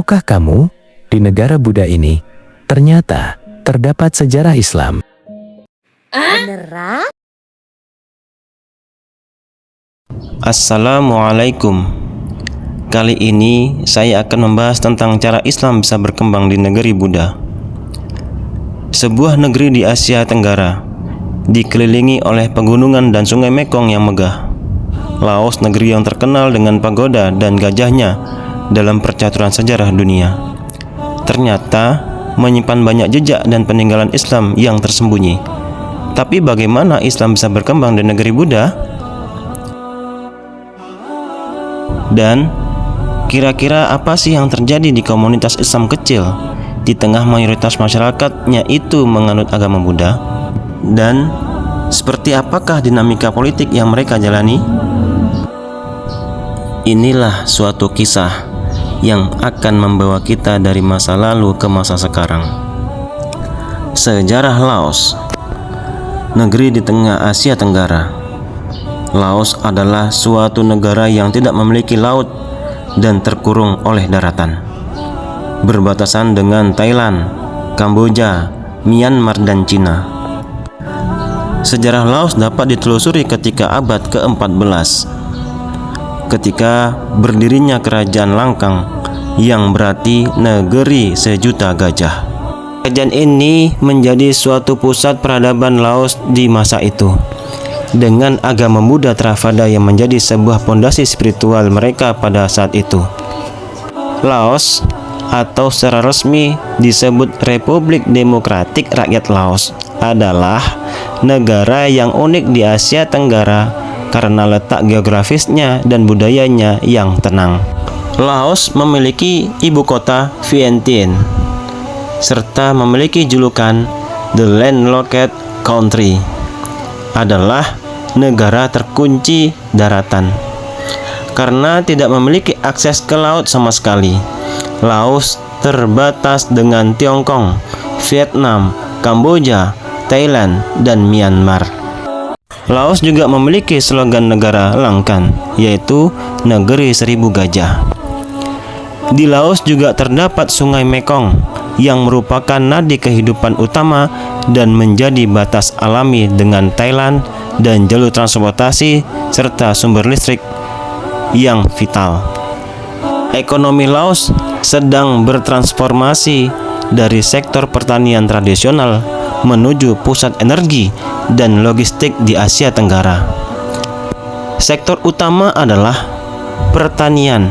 Tahukah kamu, di negara Buddha ini, ternyata terdapat sejarah Islam. Beneran? Assalamualaikum. Kali ini saya akan membahas tentang cara Islam bisa berkembang di negeri Buddha. Sebuah negeri di Asia Tenggara, dikelilingi oleh pegunungan dan sungai Mekong yang megah. Laos, negeri yang terkenal dengan pagoda dan gajahnya dalam percaturan sejarah dunia, ternyata menyimpan banyak jejak dan peninggalan Islam yang tersembunyi. Tapi bagaimana Islam bisa berkembang di negeri Buddha? Dan kira-kira apa sih yang terjadi di komunitas Islam kecil di tengah mayoritas masyarakatnya itu menganut agama Buddha? Dan seperti apakah dinamika politik yang mereka jalani? Inilah suatu kisah yang akan membawa kita dari masa lalu ke masa sekarang. Sejarah Laos, negeri di tengah Asia Tenggara. Laos adalah suatu negara yang tidak memiliki laut dan terkurung oleh daratan. Berbatasan dengan Thailand, Kamboja, Myanmar, dan Cina. Sejarah Laos dapat ditelusuri ketika abad ke-14, ketika berdirinya Kerajaan Langkang, yang berarti negeri sejuta gajah. Kerajaan ini menjadi suatu pusat peradaban Laos di masa itu, dengan agama Buddha Theravada yang menjadi sebuah fondasi spiritual mereka pada saat itu. Laos, atau secara resmi disebut Republik Demokratik Rakyat Laos, adalah negara yang unik di Asia Tenggara karena letak geografisnya dan budayanya yang tenang. Laos memiliki ibu kota Vientiane, serta memiliki julukan The Landlocked Country, adalah negara terkunci daratan. Karena tidak memiliki akses ke laut sama sekali, Laos terbatas dengan Tiongkok, Vietnam, Kamboja, Thailand, dan Myanmar. Laos juga memiliki slogan negara Langkan, yaitu Negeri Seribu Gajah. Di Laos juga terdapat Sungai Mekong yang merupakan nadi kehidupan utama dan menjadi batas alami dengan Thailand dan jalur transportasi serta sumber listrik yang vital. Ekonomi Laos sedang bertransformasi dari sektor pertanian tradisional menuju pusat energi dan logistik di Asia Tenggara. Sektor utama adalah pertanian,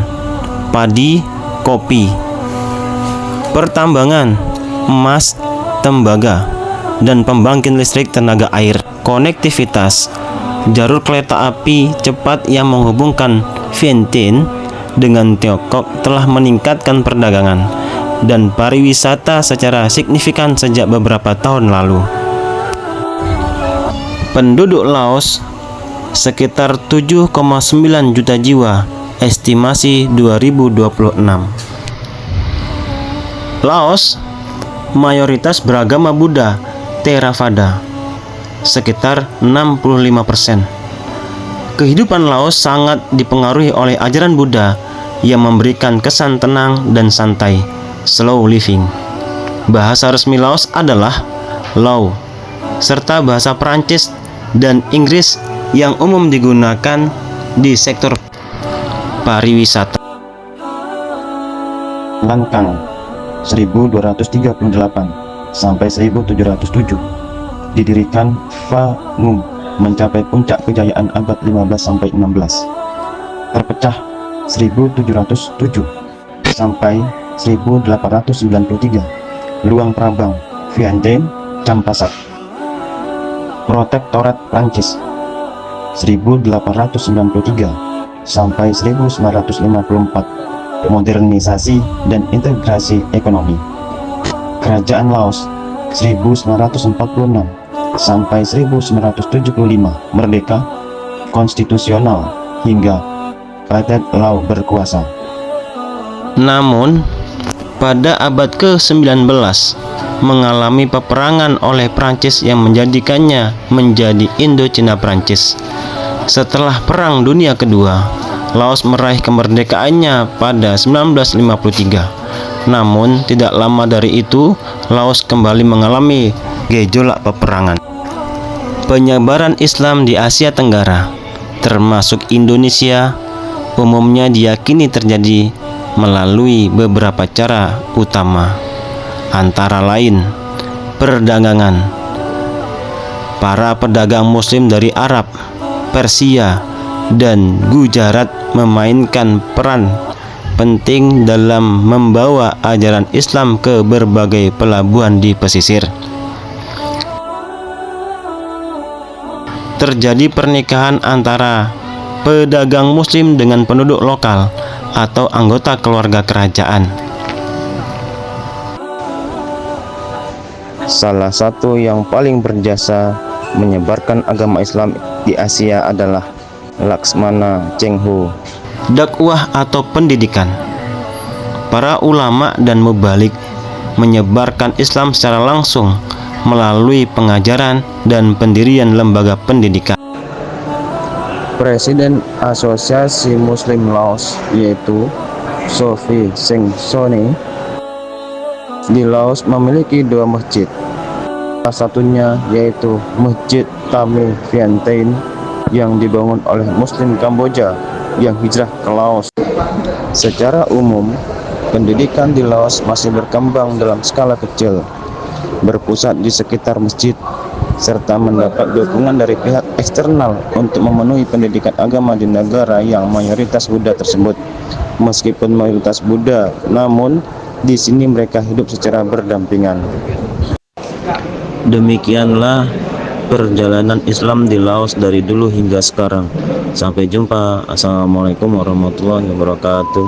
padi, kopi, pertambangan, emas, tembaga, dan pembangkit listrik tenaga air. Konektivitas, jalur kereta api cepat yang menghubungkan Vientiane dengan Tiongkok telah meningkatkan perdagangan dan pariwisata secara signifikan sejak beberapa tahun lalu. Penduduk Laos sekitar 7,9 juta jiwa, estimasi 2026. Laos mayoritas beragama Buddha Theravada, sekitar 65%. Kehidupan Laos sangat dipengaruhi oleh ajaran Buddha yang memberikan kesan tenang dan santai, slow living. Bahasa resmi Laos adalah Lao, serta bahasa Perancis dan Inggris yang umum digunakan di sektor pariwisata. Langkang 1238 sampai 1707 didirikan Fa Ngung, mencapai puncak kejayaan abad 15 sampai 16. Terpecah 1707 sampai 1893. Luang Prabang, Vientiane, Champasak. Protektorat Prancis 1893 sampai 1954. Modernisasi dan integrasi ekonomi. Kerajaan Laos 1946 sampai 1975. Merdeka, konstitusional, hingga Rakyat Lao berkuasa. Namun, pada abad ke-19 mengalami peperangan oleh Prancis yang menjadikannya menjadi Indochina Prancis. Setelah Perang Dunia Kedua, Laos meraih kemerdekaannya pada 1953. Namun tidak lama dari itu Laos kembali mengalami gejolak peperangan. Penyebaran Islam di Asia Tenggara, termasuk Indonesia, umumnya diyakini terjadi melalui beberapa cara utama, antara lain perdagangan. Para pedagang Muslim dari Arab, Persia, dan Gujarat memainkan peran penting dalam membawa ajaran Islam ke berbagai pelabuhan di pesisir. Terjadi pernikahan antara pedagang Muslim dengan penduduk lokal atau anggota keluarga kerajaan. Salah satu yang paling berjasa menyebarkan agama Islam di Asia adalah Laksmana Cheng-ho. Dakwah atau pendidikan. Para ulama dan mubalik menyebarkan Islam secara langsung melalui pengajaran dan pendirian lembaga pendidikan. Presiden Asosiasi Muslim Laos yaitu Sophie Sengsone di Laos memiliki 2 masjid. Salah satunya yaitu Masjid Tami Vientiane yang dibangun oleh Muslim Kamboja yang hijrah ke Laos. Secara umum, pendidikan di Laos masih berkembang dalam skala kecil, berpusat di sekitar masjid, serta mendapat dukungan dari pihak eksternal untuk memenuhi pendidikan agama di negara yang mayoritas Buddha tersebut. Meskipun mayoritas Buddha, namun di sini mereka hidup secara berdampingan. Demikianlah perjalanan Islam di Laos dari dulu hingga sekarang. Sampai jumpa. Assalamualaikum warahmatullahi wabarakatuh.